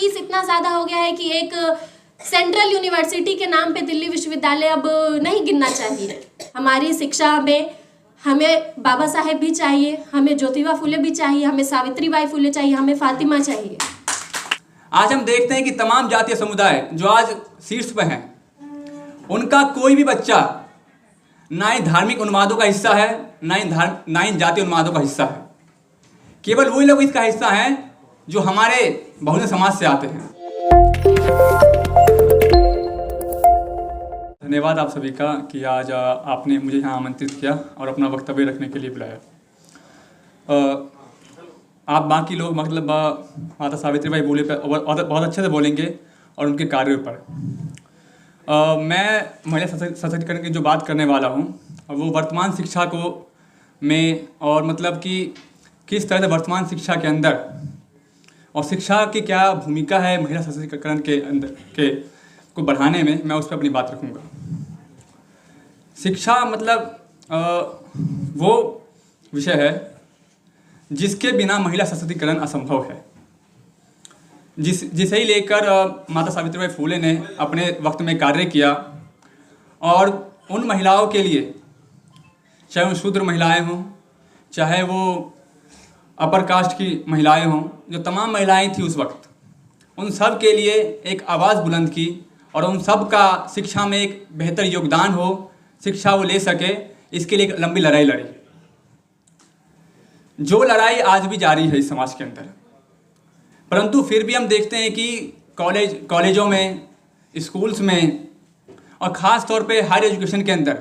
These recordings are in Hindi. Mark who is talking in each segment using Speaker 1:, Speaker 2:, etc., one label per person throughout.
Speaker 1: फीस इतना ज़्यादा हो गया है कि एक सेंट्रल यूनिवर्सिटी के नाम पे दिल्ली विश्वविद्यालय अब नहीं गिनना चाहिए। हमारी शिक्षा में हमें बाबा साहेब भी चाहिए, हमें ज्योतिबा फुले भी चाहिए, हमें सावित्रीबाई फुले चाहिए, हमें फातिमा चाहिए।
Speaker 2: आज हम देखते हैं कि तमाम जातीय समुदाय जो आज शीर्ष पर हैं, उनका कोई भी बच्चा ना ही धार्मिक उन्मादों का हिस्सा है, ना ही जातीय उन्मादों का हिस्सा है। केवल वही लोग इसका हिस्सा हैं जो हमारे बहुजन समाज से आते हैं। धन्यवाद आप सभी का कि आज आपने मुझे यहाँ आमंत्रित किया और अपना वक्तव्य रखने के लिए बुलाया। आप बाकी लोग मतलब माता सावित्रीबाई फुले पर बहुत अच्छे से बोलेंगे और उनके कार्यों पर। मैं महिला सशक्तिकरण की जो बात करने वाला हूँ वो वर्तमान शिक्षा को में और मतलब कि किस तरह से वर्तमान शिक्षा के अंदर और शिक्षा की क्या भूमिका है महिला सशक्तिकरण के अंदर को बढ़ाने में, मैं उस पर अपनी बात रखूँगा। शिक्षा मतलब वो विषय है जिसके बिना महिला सशक्तिकरण असंभव है, जिसे ही लेकर माता सावित्रीबाई फुले ने अपने वक्त में कार्य किया और उन महिलाओं के लिए, चाहे वो शूद्र महिलाएं हों, चाहे वो अपर कास्ट की महिलाएं हों, जो तमाम महिलाएं थी उस वक्त, उन सब के लिए एक आवाज़ बुलंद की और उन सब का शिक्षा में एक बेहतर योगदान हो, शिक्षा वो ले सके, इसके लिए एक लंबी लड़ाई लड़ी। जो लड़ाई आज भी जारी है इस समाज के अंदर, परंतु फिर भी हम देखते हैं कि कॉलेजों में, स्कूल्स में और ख़ास तौर पे हायर एजुकेशन के अंदर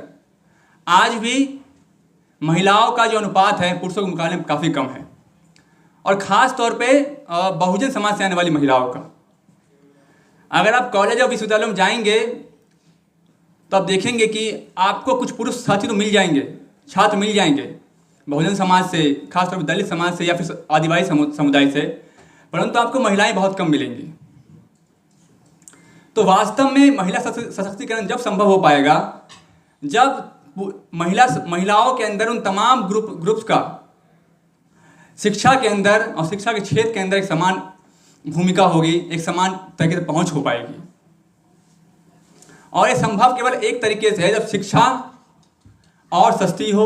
Speaker 2: आज भी महिलाओं का जो अनुपात है पुरुषों के मुकाबले में काफ़ी कम है, और ख़ास तौर पे बहुजन समाज से आने वाली महिलाओं का। अगर आप कॉलेज और विश्वविद्यालयों में जाएंगे तो आप देखेंगे कि आपको कुछ पुरुष साथी तो मिल जाएंगे, छात्र मिल जाएंगे बहुजन समाज से, खासतौर पर दलित समाज से या फिर आदिवासी समुदाय से, परंतु आपको महिलाएं बहुत कम मिलेंगी। तो वास्तव में महिला सशक्तिकरण जब संभव हो पाएगा जब महिलाओं के अंदर उन तमाम ग्रुप्स का शिक्षा के अंदर और शिक्षा के क्षेत्र के अंदर एक समान भूमिका होगी, एक समान तरीके से पहुंच हो पाएगी। और ये संभव केवल एक तरीके से है जब शिक्षा और सस्ती हो,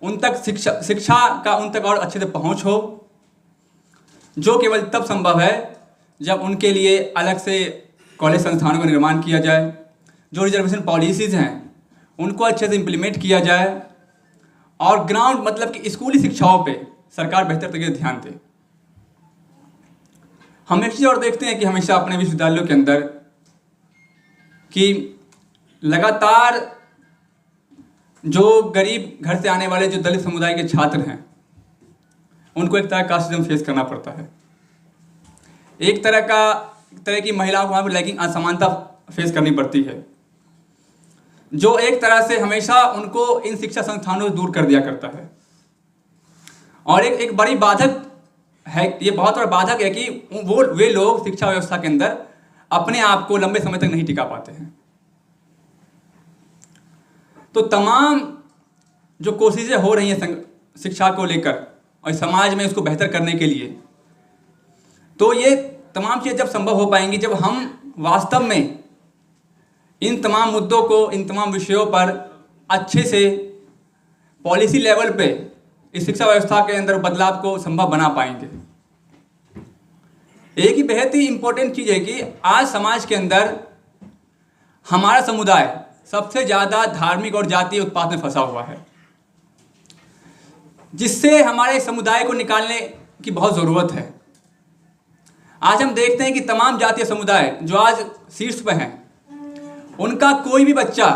Speaker 2: उन तक शिक्षा का उन तक और अच्छे से पहुंच हो, जो केवल तब संभव है जब उनके लिए अलग से कॉलेज संस्थानों का निर्माण किया जाए, जो रिजर्वेशन पॉलिसीज़ हैं उनको अच्छे से इम्प्लीमेंट किया जाए, और ग्राउंड मतलब कि स्कूली शिक्षाओं पे सरकार बेहतर तरीके से ध्यान दे। हम एक चीज़ और देखते हैं कि हमेशा अपने विश्वविद्यालयों के अंदर कि लगातार जो गरीब घर से आने वाले जो दलित समुदाय के छात्र हैं उनको एक तरह का कास्टिज्म फेस करना पड़ता है। एक तरह की महिलाओं को वहाँ पर लैंगिक असमानता फेस करनी पड़ती है, जो एक तरह से हमेशा उनको इन शिक्षा संस्थानों से दूर कर दिया करता है। और एक बड़ी बाधक है, ये बहुत बड़ा बाधक है कि वे लोग शिक्षा व्यवस्था के अंदर अपने आप को लंबे समय तक नहीं टिका पाते हैं। तो तमाम जो कोशिशें हो रही हैं शिक्षा को लेकर और समाज में उसको बेहतर करने के लिए, तो ये तमाम चीज़ें जब संभव हो पाएंगी जब हम वास्तव में इन तमाम मुद्दों को, इन तमाम विषयों पर अच्छे से पॉलिसी लेवल पे इस शिक्षा व्यवस्था के अंदर बदलाव को संभव बना पाएंगे। एक ही बेहद ही इम्पोर्टेंट चीज़ है कि आज समाज के अंदर हमारा समुदाय सबसे ज़्यादा धार्मिक और जातीय उत्पात में फंसा हुआ है, जिससे हमारे समुदाय को निकालने की बहुत ज़रूरत है। आज हम देखते हैं कि तमाम जातीय समुदाय जो आज शीर्ष पर हैं, उनका कोई भी बच्चा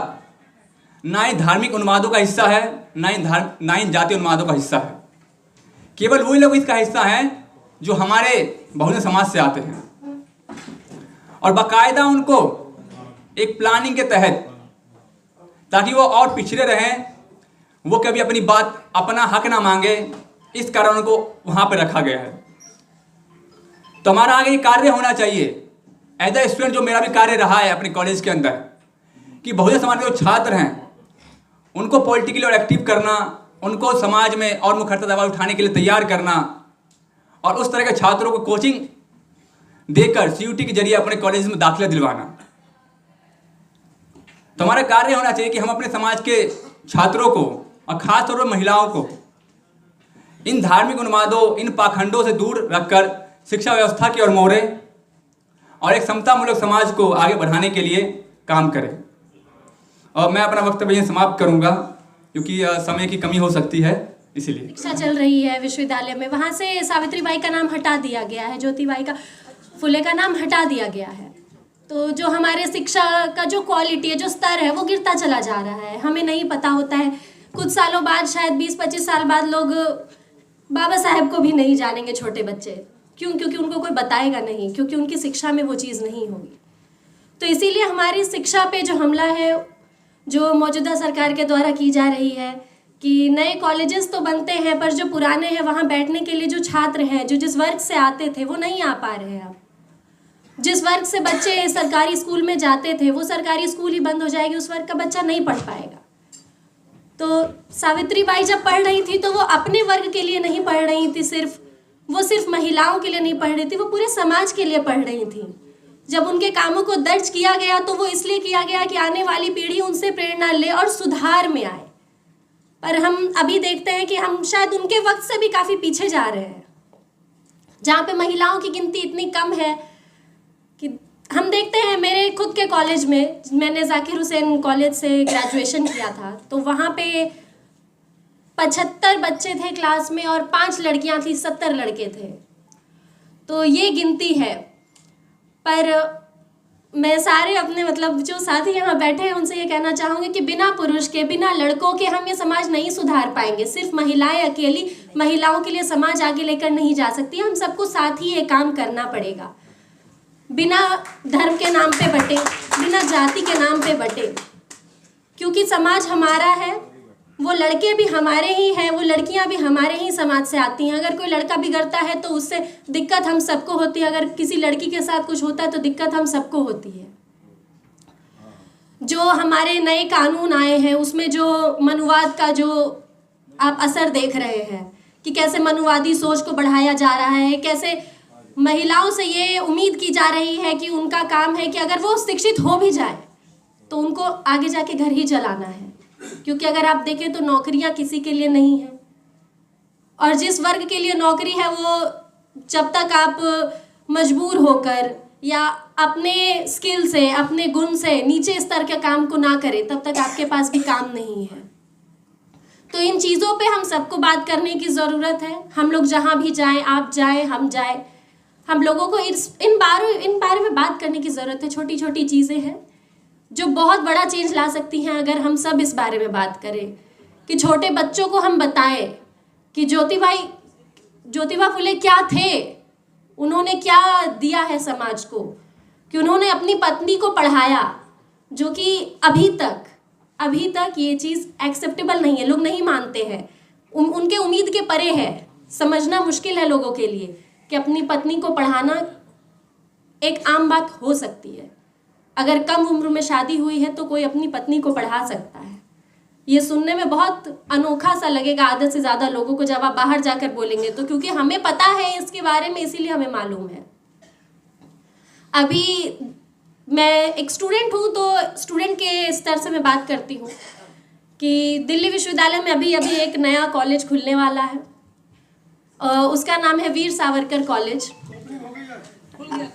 Speaker 2: ना ही धार्मिक उन्मादों का हिस्सा है, ना ही जातीय उन्मादों का हिस्सा है। केवल वही लोग इसका हिस्सा हैं जो हमारे बहुजन समाज से आते हैं, और बाकायदा उनको एक प्लानिंग के तहत, ताकि वो और पिछड़े रहें, वो कभी अपनी बात, अपना हक ना मांगे, इस कारण उनको वहाँ पर रखा गया है। तो हमारा आगे ये कार्य होना चाहिए एज ए स्टूडेंट, जो मेरा भी कार्य रहा है अपने कॉलेज के अंदर, कि बहुजन समाज के जो छात्र हैं उनको पॉलिटिकली और एक्टिव करना, उनको समाज में और मुखरता दबाव उठाने के लिए तैयार करना, और उस तरह के छात्रों को कोचिंग देकर CUT के जरिए अपने कॉलेज में दाखिला दिलवाना। तो हमारा कार्य होना चाहिए कि हम अपने समाज के छात्रों को और खास तौर पर महिलाओं को इन धार्मिक उन्मादों, इन पाखंडों से दूर रखकर शिक्षा व्यवस्था की ओर मोड़ें और एक समतामूलक समाज को आगे बढ़ाने के लिए काम करें। और मैं अपना वक्तव्य यहीं समाप्त करूंगा क्योंकि समय की कमी हो सकती है, इसीलिए।
Speaker 1: शिक्षा चल रही है विश्वविद्यालय में, वहाँ से सावित्रीबाई का नाम हटा दिया गया है, ज्योतिबाई का फुले का नाम हटा दिया गया है। तो जो हमारे शिक्षा का जो क्वालिटी है, जो स्तर है, वो गिरता चला जा रहा है। हमें नहीं पता होता है, कुछ सालों बाद, शायद 20-25 साल बाद लोग बाबा साहेब को भी नहीं जानेंगे, छोटे बच्चे। क्यों? क्योंकि उनको कोई बताएगा नहीं, क्योंकि उनकी शिक्षा में वो चीज़ नहीं होगी। तो इसीलिए हमारी शिक्षा पे जो हमला है, जो मौजूदा सरकार के द्वारा की जा रही है कि नए कॉलेजेस तो बनते हैं, पर जो पुराने हैं वहाँ बैठने के लिए जो छात्र हैं, जो जिस वर्ग से आते थे, वो नहीं आ पा रहे हैं। अब जिस वर्ग से बच्चे सरकारी स्कूल में जाते थे, वो सरकारी स्कूल ही बंद हो जाएगी, उस वर्ग का बच्चा नहीं पढ़ पाएगा। तो सावित्रीबाई जब पढ़ रही थी तो वो अपने वर्ग के लिए नहीं पढ़ रही थी, सिर्फ महिलाओं के लिए नहीं पढ़ रही थी, वो पूरे समाज के लिए पढ़ रही थी। जब उनके कामों को दर्ज किया गया तो वो इसलिए किया गया कि आने वाली पीढ़ी उनसे प्रेरणा ले और सुधार में आए। पर हम अभी देखते हैं कि हम शायद उनके वक्त से भी काफ़ी पीछे जा रहे हैं, जहाँ पे महिलाओं की गिनती इतनी कम है कि हम देखते हैं। मेरे खुद के कॉलेज में, मैंने जाकिर हुसैन कॉलेज से ग्रेजुएशन किया था, तो वहाँ पे 75 बच्चे थे क्लास में और 5 लड़कियाँ थी, 70 लड़के थे। तो ये गिनती है। पर मैं सारे अपने जो साथी यहाँ बैठे हैं उनसे ये कहना चाहूँगी कि बिना पुरुष के, बिना लड़कों के हम ये समाज नहीं सुधार पाएंगे। सिर्फ महिलाएं अकेली महिलाओं के लिए समाज आगे लेकर नहीं जा सकती, हम सबको साथ ही ये काम करना पड़ेगा। बिना धर्म के नाम पे बटे, बिना जाति के नाम पे बटे, क्योंकि समाज हमारा है, वो लड़के भी हमारे ही हैं, वो लड़कियां भी हमारे ही समाज से आती हैं। अगर कोई लड़का बिगड़ता है तो उससे दिक्कत हम सबको होती है, अगर किसी लड़की के साथ कुछ होता है तो दिक्कत हम सबको होती है। जो हमारे नए कानून आए हैं उसमें जो मनुवाद का जो आप असर देख रहे हैं कि कैसे मनुवादी सोच को बढ़ाया जा रहा है, कैसे महिलाओं से ये उम्मीद की जा रही है कि उनका काम है कि अगर वो शिक्षित हो भी जाए तो उनको आगे जाके घर ही चलाना है। क्योंकि अगर आप देखें तो नौकरियां किसी के लिए नहीं है, और जिस वर्ग के लिए नौकरी है वो जब तक आप मजबूर होकर या अपने स्किल से, अपने गुण से नीचे स्तर के काम को ना करें, तब तक आपके पास भी काम नहीं है। तो इन चीज़ों पे हम सबको बात करने की ज़रूरत है। हम लोग जहाँ भी जाएं, आप जाएं, हम जाएं, हम लोगों को इन बारे में बात करने की ज़रूरत है। छोटी छोटी चीज़ें हैं जो बहुत बड़ा चेंज ला सकती हैं अगर हम सब इस बारे में बात करें। कि छोटे बच्चों को हम बताएं कि ज्योतिबा फुले क्या थे, उन्होंने क्या दिया है समाज को, कि उन्होंने अपनी पत्नी को पढ़ाया, जो कि अभी तक ये चीज़ एक्सेप्टेबल नहीं है, लोग नहीं मानते हैं, उनके उम्मीद के परे है। समझना मुश्किल है लोगों के लिए कि अपनी पत्नी को पढ़ाना एक आम बात हो सकती है। अगर कम उम्र में शादी हुई है तो कोई अपनी पत्नी को पढ़ा सकता है। ये सुनने में बहुत अनोखा सा लगेगा आधे से ज़्यादा लोगों को जब आप बाहर जाकर बोलेंगे तो, क्योंकि हमें पता है इसके बारे में, इसीलिए हमें मालूम है। अभी मैं एक स्टूडेंट हूँ तो स्टूडेंट के स्तर से मैं बात करती हूँ कि दिल्ली विश्वविद्यालय में अभी एक नया कॉलेज खुलने वाला है। उसका नाम है वीर सावरकर कॉलेज।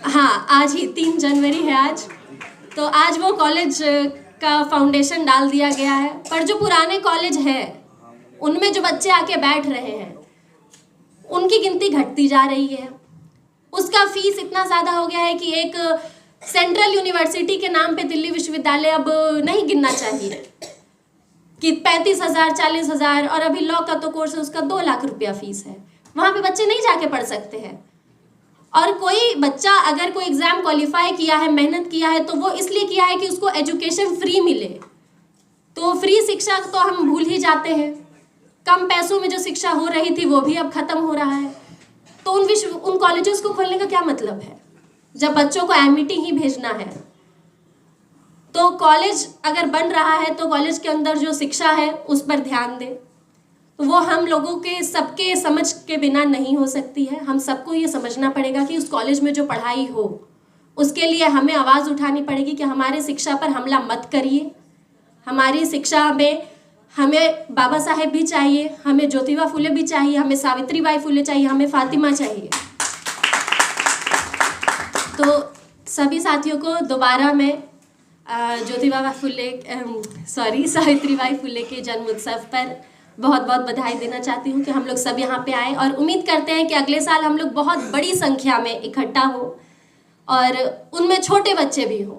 Speaker 1: हाँ, आज ही 3 जनवरी है आज। तो आज वो कॉलेज का फाउंडेशन डाल दिया गया है। पर जो पुराने कॉलेज है उनमें जो बच्चे आके बैठ रहे हैं उनकी गिनती घटती जा रही है। उसका फीस इतना ज़्यादा हो गया है कि एक सेंट्रल यूनिवर्सिटी के नाम पे दिल्ली विश्वविद्यालय अब नहीं गिनना चाहिए कि 35,000, 40,000, और अभी लॉ का तो कोर्स है उसका 2 लाख रुपया फीस है। वहाँ पे बच्चे नहीं जाके पढ़ सकते हैं। और कोई बच्चा अगर कोई एग्ज़ाम क्वालिफाई किया है, मेहनत किया है, तो वो इसलिए किया है कि उसको एजुकेशन फ्री मिले। तो फ्री शिक्षा तो हम भूल ही जाते हैं। कम पैसों में जो शिक्षा हो रही थी वो भी अब ख़त्म हो रहा है। तो उन कॉलेजेस को खोलने का क्या मतलब है जब बच्चों को एमिटी ही भेजना है। तो कॉलेज अगर बन रहा है तो कॉलेज के अंदर जो शिक्षा है उस पर ध्यान दें। वो हम लोगों के सबके समझ के बिना नहीं हो सकती है। हम सबको ये समझना पड़ेगा कि उस कॉलेज में जो पढ़ाई हो उसके लिए हमें आवाज़ उठानी पड़ेगी कि हमारे शिक्षा पर हमला मत करिए। हमारी शिक्षा में हमें बाबा साहेब भी चाहिए, हमें ज्योतिबा फुले भी चाहिए, हमें सावित्रीबाई फुले चाहिए, हमें फातिमा चाहिए। तो सभी साथियों को दोबारा मैं सावित्रीबाई फुले के जन्म उत्सव पर बहुत बहुत बधाई देना चाहती हूँ कि हम लोग सब यहाँ पे आए, और उम्मीद करते हैं कि अगले साल हम लोग बहुत बड़ी संख्या में इकट्ठा हो और उनमें छोटे बच्चे भी हों।